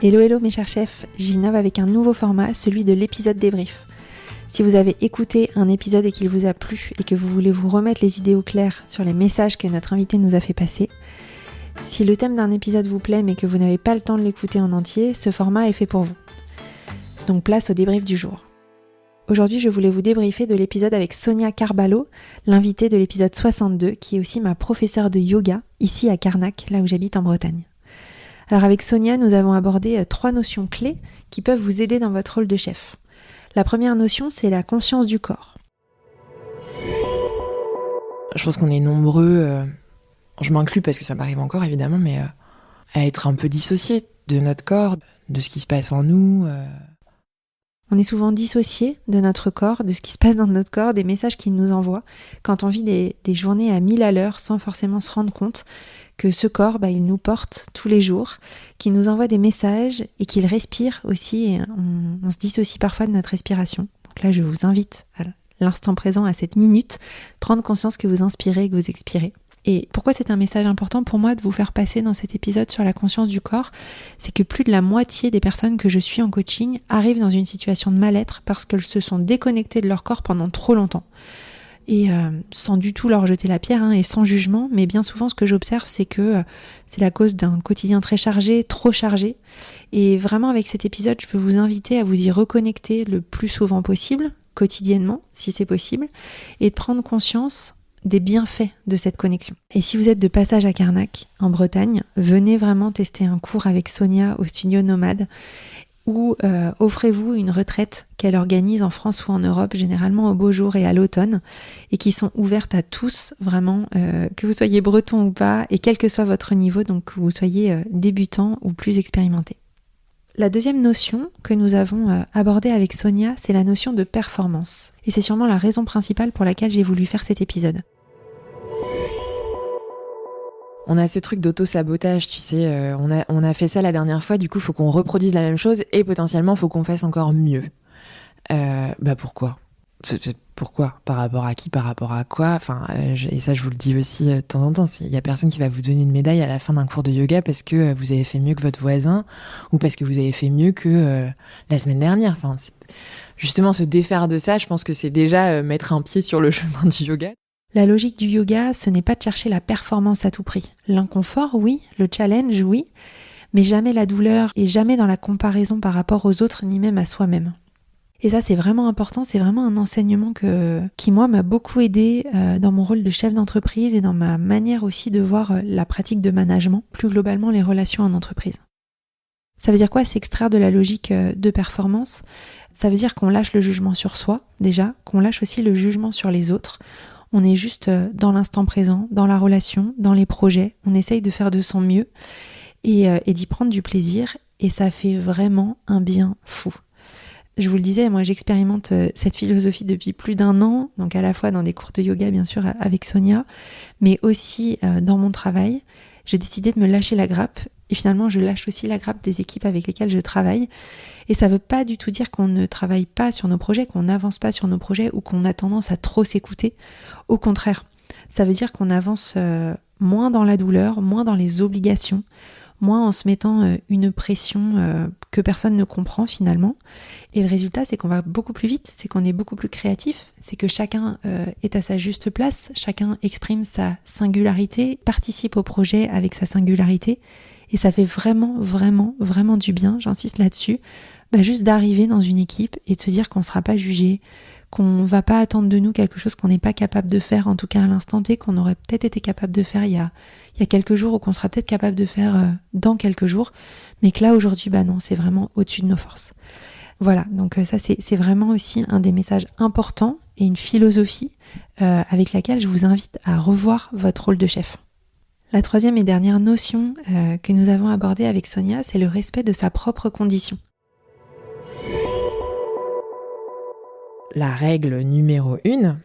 Hello hello mes chers chefs, j'innove avec un nouveau format, celui de l'épisode débrief. Si vous avez écouté un épisode et qu'il vous a plu et que vous voulez vous remettre les idées au clair sur les messages que notre invité nous a fait passer, si le thème d'un épisode vous plaît mais que vous n'avez pas le temps de l'écouter en entier, ce format est fait pour vous. Donc place au débrief du jour. Aujourd'hui, je voulais vous débriefer de l'épisode avec Sonia Carballo, l'invitée de l'épisode 62, qui est aussi ma professeure de yoga, ici à Carnac, là où j'habite en Bretagne. Alors avec Sonia, nous avons abordé 3 notions clés qui peuvent vous aider dans votre rôle de chef. La première notion, c'est la conscience du corps. Je pense qu'on est nombreux, je m'inclus parce que ça m'arrive encore évidemment, mais à être un peu dissociés de notre corps, de ce qui se passe en nous. On est souvent dissociés de notre corps, de ce qui se passe dans notre corps, des messages qu'il nous envoie, quand on vit des journées à 1000 à l'heure sans forcément se rendre compte que ce corps, il nous porte tous les jours, qu'il nous envoie des messages et qu'il respire aussi. Et on se dissocie parfois de notre respiration. Donc là, je vous invite à l'instant présent, à cette minute, prendre conscience que vous inspirez et que vous expirez. Et pourquoi c'est un message important pour moi de vous faire passer dans cet épisode sur la conscience du corps, c'est que plus de la moitié des personnes que je suis en coaching arrivent dans une situation de mal-être parce qu'elles se sont déconnectées de leur corps pendant trop longtemps. Et sans du tout leur jeter la pierre et sans jugement, mais bien souvent ce que j'observe c'est que c'est la cause d'un quotidien très chargé, trop chargé. Et vraiment avec cet épisode, je veux vous inviter à vous y reconnecter le plus souvent possible, quotidiennement si c'est possible, et de prendre conscience des bienfaits de cette connexion. Et si vous êtes de passage à Carnac, en Bretagne, venez vraiment tester un cours avec Sonia au studio Nomade ou offrez-vous une retraite qu'elle organise en France ou en Europe, généralement au beau jour et à l'automne, et qui sont ouvertes à tous, vraiment, que vous soyez breton ou pas, et quel que soit votre niveau, donc que vous soyez débutant ou plus expérimenté. La deuxième notion que nous avons abordée avec Sonia, c'est la notion de performance. Et c'est sûrement la raison principale pour laquelle j'ai voulu faire cet épisode. On a ce truc d'auto-sabotage, tu sais, on a fait ça la dernière fois, du coup, il faut qu'on reproduise la même chose et potentiellement, il faut qu'on fasse encore mieux. Pourquoi ? Pourquoi ? Par rapport à qui ? Par rapport à quoi ? Et ça, je vous le dis aussi de temps en temps, il y a personne qui va vous donner une médaille à la fin d'un cours de yoga parce que vous avez fait mieux que votre voisin ou parce que vous avez fait mieux que la semaine dernière. Justement, se défaire de ça, je pense que c'est déjà mettre un pied sur le chemin du yoga. La logique du yoga, ce n'est pas de chercher la performance à tout prix. L'inconfort, oui, le challenge, oui, mais jamais la douleur et jamais dans la comparaison par rapport aux autres, ni même à soi-même. Et ça, c'est vraiment important, c'est vraiment un enseignement qui, moi, m'a beaucoup aidé dans mon rôle de chef d'entreprise et dans ma manière aussi de voir la pratique de management, plus globalement les relations en entreprise. Ça veut dire quoi ? S'extraire de la logique de performance. Ça veut dire qu'on lâche le jugement sur soi, déjà, qu'on lâche aussi le jugement sur les autres. On est juste dans l'instant présent, dans la relation, dans les projets. On essaye de faire de son mieux et d'y prendre du plaisir. Et ça fait vraiment un bien fou. Je vous le disais, moi j'expérimente cette philosophie depuis plus d'1 an, donc à la fois dans des cours de yoga bien sûr avec Sonia, mais aussi dans mon travail. J'ai décidé de me lâcher la grappe et finalement je lâche aussi la grappe des équipes avec lesquelles je travaille. Et ça veut pas du tout dire qu'on ne travaille pas sur nos projets, qu'on n'avance pas sur nos projets ou qu'on a tendance à trop s'écouter. Au contraire, ça veut dire qu'on avance moins dans la douleur, moins dans les obligations, moins en se mettant une pression que personne ne comprend finalement. Et le résultat, c'est qu'on va beaucoup plus vite, c'est qu'on est beaucoup plus créatif, c'est que chacun est à sa juste place, chacun exprime sa singularité, participe au projet avec sa singularité. Et ça fait vraiment, vraiment, vraiment du bien, j'insiste là-dessus, juste d'arriver dans une équipe et de se dire qu'on ne sera pas jugé, qu'on va pas attendre de nous quelque chose qu'on n'est pas capable de faire, en tout cas à l'instant T, qu'on aurait peut-être été capable de faire il y a quelques jours ou qu'on sera peut-être capable de faire dans quelques jours, mais que là aujourd'hui, non, c'est vraiment au-dessus de nos forces. Voilà, donc ça c'est vraiment aussi un des messages importants et une philosophie avec laquelle je vous invite à revoir votre rôle de chef. La troisième et dernière notion que nous avons abordée avec Sonia, c'est le respect de sa propre condition. La règle numéro 1,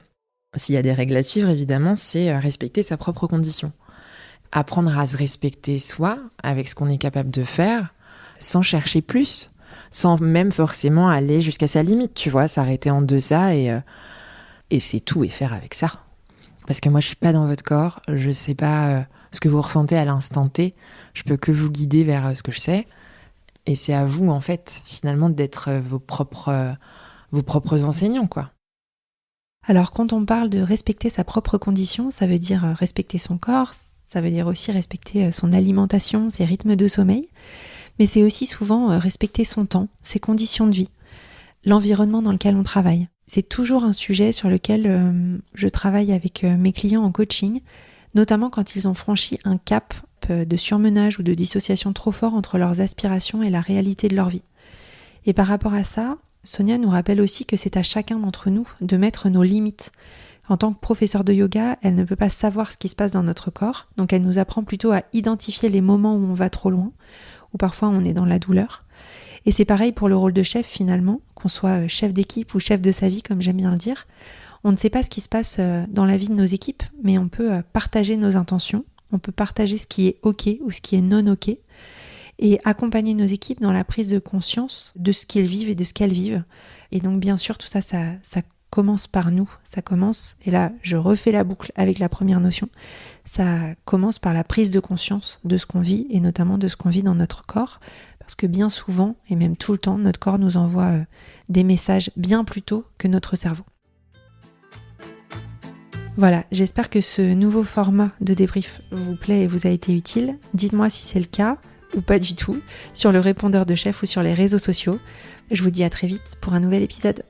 s'il y a des règles à suivre évidemment, c'est respecter sa propre condition. Apprendre à se respecter soi, avec ce qu'on est capable de faire, sans chercher plus, sans même forcément aller jusqu'à sa limite, tu vois, s'arrêter en deçà et c'est tout et faire avec ça. Parce que moi je suis pas dans votre corps, je sais pas ce que vous ressentez à l'instant T, je peux que vous guider vers ce que je sais. Et c'est à vous, en fait, finalement, d'être vos propres enseignants, quoi. Alors, quand on parle de respecter sa propre condition, ça veut dire respecter son corps, ça veut dire aussi respecter son alimentation, ses rythmes de sommeil, mais c'est aussi souvent respecter son temps, ses conditions de vie, l'environnement dans lequel on travaille. C'est toujours un sujet sur lequel je travaille avec mes clients en coaching, notamment quand ils ont franchi un cap de surmenage ou de dissociation trop fort entre leurs aspirations et la réalité de leur vie. Et par rapport à ça, Sonia nous rappelle aussi que c'est à chacun d'entre nous de mettre nos limites. En tant que professeure de yoga, elle ne peut pas savoir ce qui se passe dans notre corps, donc elle nous apprend plutôt à identifier les moments où on va trop loin, où parfois on est dans la douleur. Et c'est pareil pour le rôle de chef finalement, qu'on soit chef d'équipe ou chef de sa vie, comme j'aime bien le dire. On ne sait pas ce qui se passe dans la vie de nos équipes, mais on peut partager nos intentions, on peut partager ce qui est OK ou ce qui est non OK, et accompagner nos équipes dans la prise de conscience de ce qu'ils vivent et de ce qu'elles vivent. Et donc bien sûr, tout ça commence par nous. Ça commence, et là je refais la boucle avec la première notion, ça commence par la prise de conscience de ce qu'on vit, et notamment de ce qu'on vit dans notre corps, parce que bien souvent, et même tout le temps, notre corps nous envoie des messages bien plus tôt que notre cerveau. Voilà, j'espère que ce nouveau format de débrief vous plaît et vous a été utile. Dites-moi si c'est le cas, ou pas du tout, sur le répondeur de chef ou sur les réseaux sociaux. Je vous dis à très vite pour un nouvel épisode.